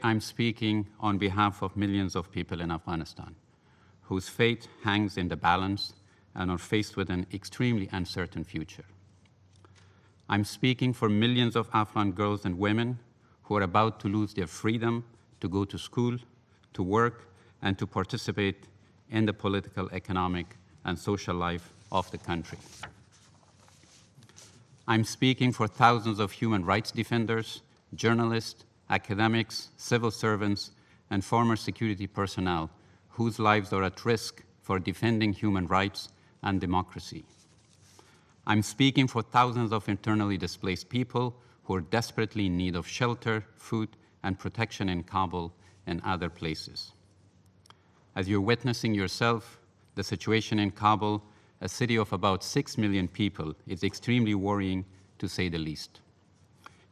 I'm speaking on behalf of millions of people in Afghanistan whose fate hangs in the balance and are faced with an extremely uncertain future. I'm speaking for millions of Afghan girls and women who are about to lose their freedom to go to school, to work, and to participate in the political, economic, and social life of the country. I'm speaking for thousands of human rights defenders, journalists, academics, civil servants, and former security personnel whose lives are at risk for defending human rights and democracy. I'm speaking for thousands of internally displaced people who are desperately in need of shelter, food, and protection in Kabul and other places. As you're witnessing yourself, the situation in Kabul, a city of about 6 million people, is extremely worrying, to say the least.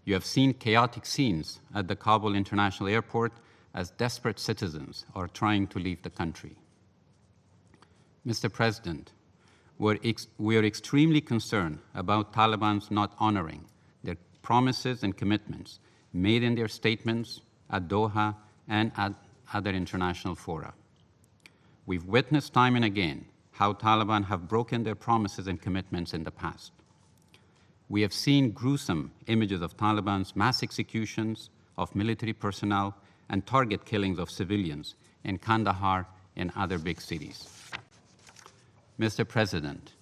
You have seen chaotic scenes at the Kabul International Airport as desperate citizens are trying to leave the country. Mr. President, we are extremely concerned about Taliban's not honoring their promises and commitments made in their statements at Doha and at other international fora. We've witnessed time and again how Taliban have broken their promises and commitments in the past. We have seen gruesome images of Taliban's mass executions of military personnel and target killings of civilians in Kandahar and other big cities. Mr. President,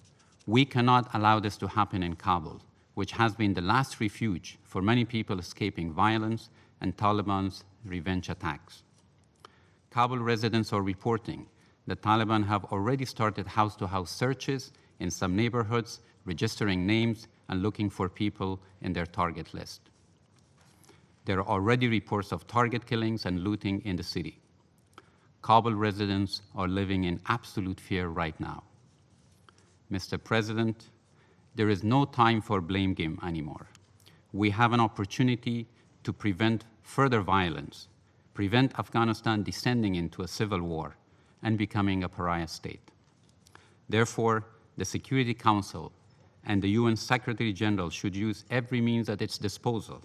we cannot allow this to happen in Kabul, which has been the last refuge for many people escaping violence and Taliban's revenge attacks. Kabul residents are reporting that Taliban have already started house-to-house searches in some neighborhoods, registering names and looking for people in their target list. There are already reports of target killings and looting in the city. Kabul residents are living in absolute fear right now. Mr. President, there is no time for blame game anymore. We have an opportunity to prevent further violence, prevent Afghanistan descending into a civil war and becoming a pariah state. Therefore, the Security Council and the UN Secretary General should use every means at its disposal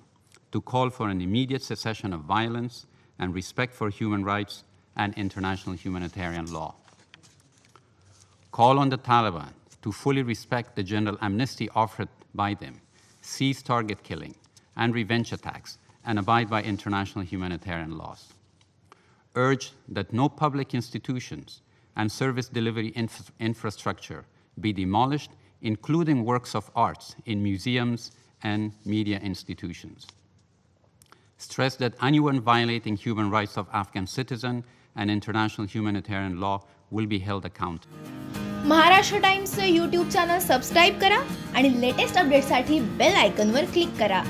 to call for an immediate cessation of violence and respect for human rights and international humanitarian law. Call on the Taliban to fully respect the general amnesty offered by them, cease target killing and revenge attacks, and abide by international humanitarian laws. Urge that no public institutions and service delivery infrastructure be demolished, including works of arts in museums and media institutions. Stress that anyone violating human rights of Afghan citizens and international humanitarian law will be held accountable. Maharashtra टाइम्सचं YouTube channel subscribe करा आणि latest अपडेट्ससाठी bell आयकॉनवर click करा.